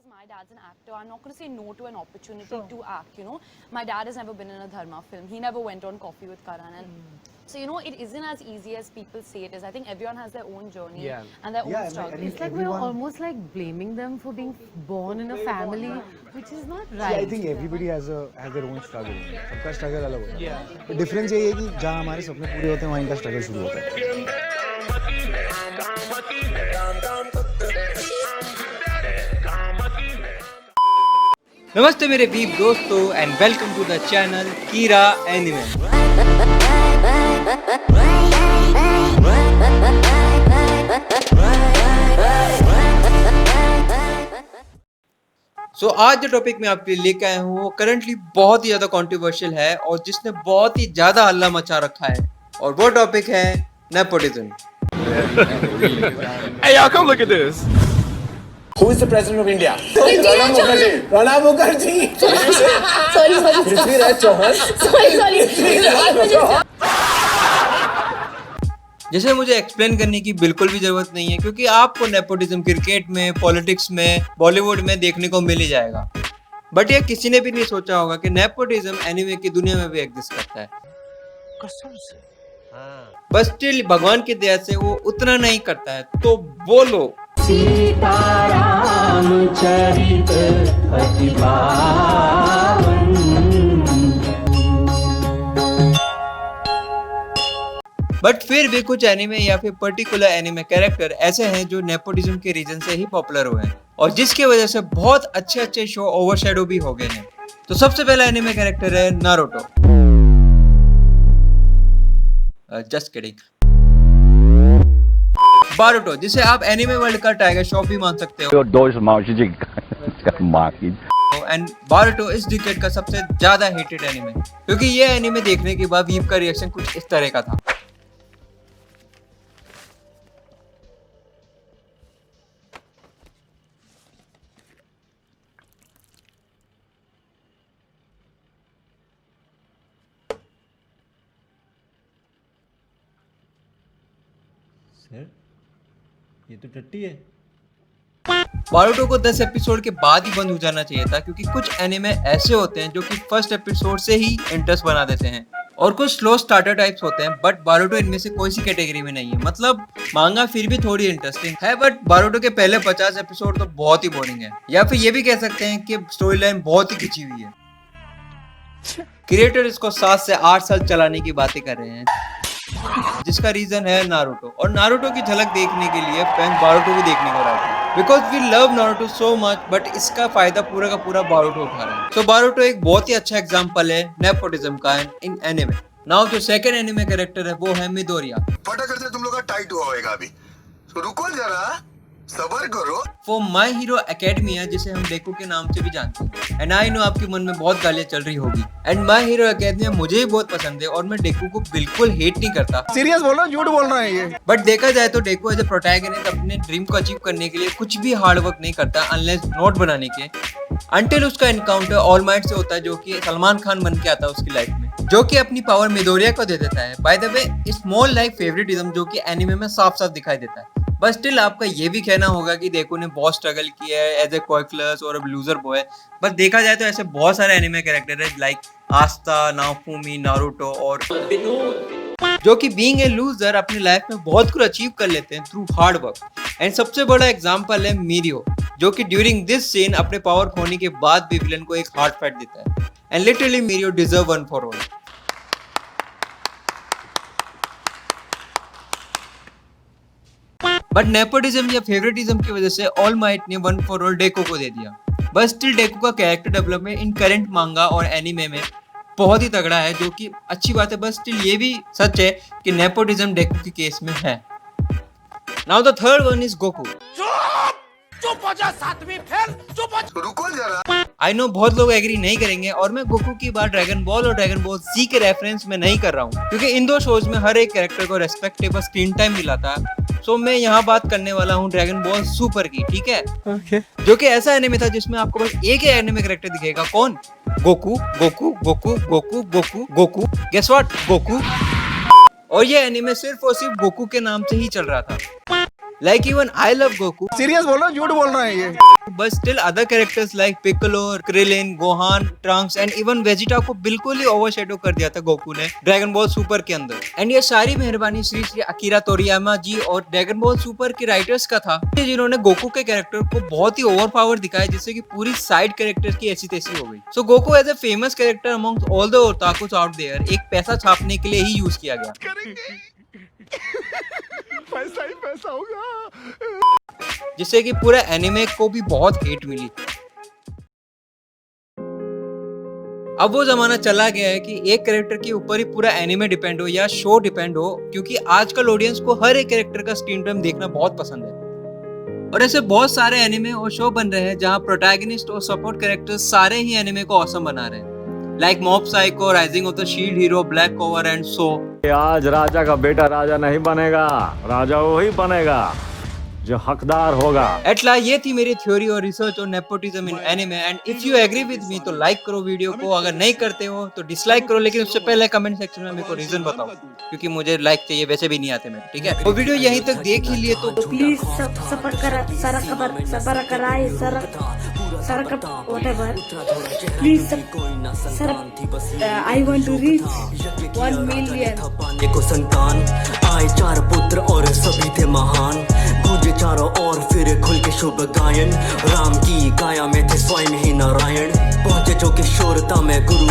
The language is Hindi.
because my dad's an actor, I'm not going to say no to an opportunity to act, you know. My dad has never been in a Dharma film. He never went on Coffee with Karan. And so, you know, it isn't as easy as people say it is. I think everyone has their own journey and their own struggle. It's like we're almost like blaming them for being born in a family, which is not right. I think everybody has their own struggle. सबका struggle अलग होता है. The difference ये है कि जहाँ हमारे सपने पूरे होते हैं वहाँ इनका struggle शुरू होता है. नमस्ते मेरे वीर दोस्तों and welcome to the channel Kira Anime. So आज जो टॉपिक मैं आपके लिए लेकर आया हूँ वो करंटली बहुत ही ज्यादा कंट्रोवर्शियल है और जिसने बहुत ही ज्यादा हल्ला मचा रखा है और वो टॉपिक है nepotism. Hey y'all, come look at this. Who is the president of India? Pranab Mukherjee. Pranab Mukherjee. Sorry. Prithviraj Chauhan. Sorry. जैसे मुझे एक्सप्लेन करने की बिल्कुल भी जरूरत नहीं है क्योंकि आपको नेपोटिज्म क्रिकेट में, पॉलिटिक्स में, बॉलीवुड में देखने को मिल ही जाएगा। बट ये किसी ने भी नहीं सोचा होगा कि नेपोटिज्म एनिमे की दुनिया में भी एग्जिस्ट करता है। कसम से। बस स्टिल भगवान की दया से वो उतना नहीं करता है। तो बोलो सीताराम चरित अति पावन। बट फिर भी कुछ एनिमे या फिर पर्टिकुलर एनिमे कैरेक्टर ऐसे हैं जो नेपोटिज्म के रीजन से ही पॉपुलर हुए हैं और जिसकी वजह से बहुत अच्छे शो ओवरशैडो भी हो गए हैं। तो सबसे पहला एनिमे कैरेक्टर है नारुतो। Just kidding. बारुटो, जिसे आप एनिमे वर्ल्ड का टाइगर श्रॉफ भी मान सकते हो। एंड बारुटो इस डिकेड का सबसे ज्यादा हेटेड एनिमे क्योंकि ये एनिमे देखने के बाद वीव का रिएक्शन कुछ इस तरह का था। सर ये तो टट्टी है। बारुटो को 10 एपिसोड के बाद ही बंद हो जाना चाहिए था क्योंकि कुछ एनिमे ऐसे होते हैं जो कि फर्स्ट एपिसोड से ही इंटरेस्ट बना देते हैं और कुछ स्लो स्टार्टर टाइप्स होते हैं। बट बारुटो इनमें से कोई सी कैटेगरी में नहीं है। मतलब मांगा फिर भी थोड़ी इंटरेस्टिंग है बट बारुटो के पहले 50 एपिसोड तो बहुत ही बोरिंग है या फिर ये भी कह सकते हैं कि स्टोरी लाइन बहुत ही खिंची हुई है। क्रिएटर इसको 7 से 8 साल चलाने की बातें कर रहे हैं जिसका रीजन है नारुतो और नारुतो की झलक देखने के लिए फैंस बारुटो भी देखने को रहते हैं because we love Naruto so much. But इसका फायदा पूरा का पूरा बारुटो उठा रहा है। सो बारुटो एक बहुत ही अच्छा एग्जांपल है नेपोटिज्म का इन एनिमे। नाउ जो सेकंड एनिमे कैरेक्टर है वो है मिडोरिया। फटाफट से तुम लोग का टाइट हुआ होगा अभी, तो रुको जरा, सबर करो। वो माई हीरो एकेडमिया जिसे हम डेको के नाम से भी जानते हैं। एंड आई नो आपके मन में बहुत गालियां चल रही होगी। एंड माई हीरो एकेडमिया मुझे भी बहुत पसंद है और मैं डेको को बिल्कुल हेट नहीं करता। Serious बोल रहा हूँ, झूठ बोल रहा है ये. बट देखा जाए तो डेको एज ए प्रोटैगनिस्ट अपने ड्रीम को अचीव करने के लिए कुछ भी हार्ड वर्क नहीं करता अनलेस नोट बनाने के अंटिल उसका एनकाउंटर ऑल माइट से होता है जो कि सलमान खान बन के आता है उसकी लाइफ में, जो कि अपनी पावर मिडोरिया को दे देता है। By the way small like favouritism जो कि एनिमे में साफ साफ दिखाई देता है। बट स्टिल आपका ये भी कहना होगा कि देखो ने बहुत स्ट्रगल किया है एज ए क्वाइक्लस और अब लूजर बॉय। बट देखा जाए तो ऐसे बहुत सारे एनिमे कैरेक्टर है लाइक आस्ता, नाफुमी, नारुतो और जो कि बीइंग ए लूजर अपनी लाइफ में बहुत कुछ अचीव कर लेते हैं थ्रू हार्ड वर्क। एंड सबसे बड़ा एग्जांपल है मिरियो जो कि ड्यूरिंग दिस सीन अपने पावर खोने के बाद भी विलन को एक हार्ड फाइट देता है। And literally Mirio deserve One for All. But nepotism या फेवरेटिज्म की वजह से ऑल माइट ने वन फॉर ऑल डेको को दे दिया। बस स्टिल डेको का character development in current manga और एनिमे में बहुत ही तगड़ा है जो कि अच्छी बात है। बस स्टिल ये भी सच है कि नेपोटिज्म डेको के केस में है। Now the third one is Goku. चुप हो जा, सातवीं फेल, चुप हो जा। रुको जरा। आई नो बहुत लोग एग्री नहीं करेंगे और मैं गोकू की बात ड्रैगन बॉल और ड्रैगन बॉल जी के रेफरेंस में नहीं कर रहा हूँ क्योंकि इन दो शोज में हर एक कैरेक्टर को रेस्पेक्टेबल स्क्रीन टाइम मिला था। सो मैं यहाँ बात करने वाला हूँ ड्रैगन बॉल सुपर की, ठीक है? जो कि ऐसा एनिमे था जिसमें आपको बस एक ही एनिमे कैरेक्टर दिखेगा। कौन? Goku Goku Goku Goku Goku Goku. Guess what? Goku. और ये एनिमे सिर्फ और सिर्फ गोकू के नाम से ही चल रहा था। Like even I love Goku, serious बोल रहा हूँ, झूठ बोल रहा है ये. but still other characters like Piccolo, Krillin, Gohan, Trunks and even Vegeta को बिल्कुल ही ओवरशैडो कर दिया था गोकू ने ड्रैगन बॉल सुपर के अंदर. एंड ये सारी मेहरबानी श्री श्री अकीरा तोरियामा जी और ड्रैगन बॉल सुपर के राइटर्स का था, जिन्होंने गोकू के कैरेक्टर को बहुत ही ओवर पावर दिखाया, जिससे कि पूरी साइड कैरेक्टर की ऐसी तैसी हो गई. So Goku as a famous character amongst all the otakus out there एक पैसा छापने के लिए ही यूज किया गया. पैसा ही पैसा होगा. जिससे कि पूरा एनिमे को भी बहुत हेट मिली. अब वो जमाना चला गया है कि एक कैरेक्टर के ऊपर ही पूरा एनिमे डिपेंड हो या शो डिपेंड हो, क्योंकि आजकल ऑडियंस को हर एक कैरेक्टर का स्क्रीन टाइम देखना बहुत पसंद है. और ऐसे बहुत सारे एनिमे और शो बन रहे हैं जहां प्रोटैगनिस्ट और सपोर्ट कैरेक्टर्स सारे ही एनिमे को ऑसम बना रहे हैं, like mob psycho, rising of the shield hero, black cover and so. आज राजा का बेटा राजा नहीं बनेगा, राजा वही बनेगा जो हकदार होगा. एटला ये थी मेरी थ्योरी और रिसर्च और nepotism in anime. And if you agree with me तो लाइक करो वीडियो को, अगर नहीं करते हो तो डिसलाइक करो, लेकिन उससे पहले कमेंट सेक्शन में मेरे को रीजन बताओ, क्योंकि मुझे लाइक चाहिए, वैसे भी नहीं आते मेरे. ठीक है, वो वीडियो यहीं तक देख ही लिए तो प्लीज सबर कराए whatever. Please sir, I want to reach 1 million. को संतान आए 4 पुत्र और सभी थे महान, गूंजे चारों ओर फिर खुल के शुभ गायन, राम की काया में थे स्वयं ही नारायण, पहुंचे जो किशोरता में गुरु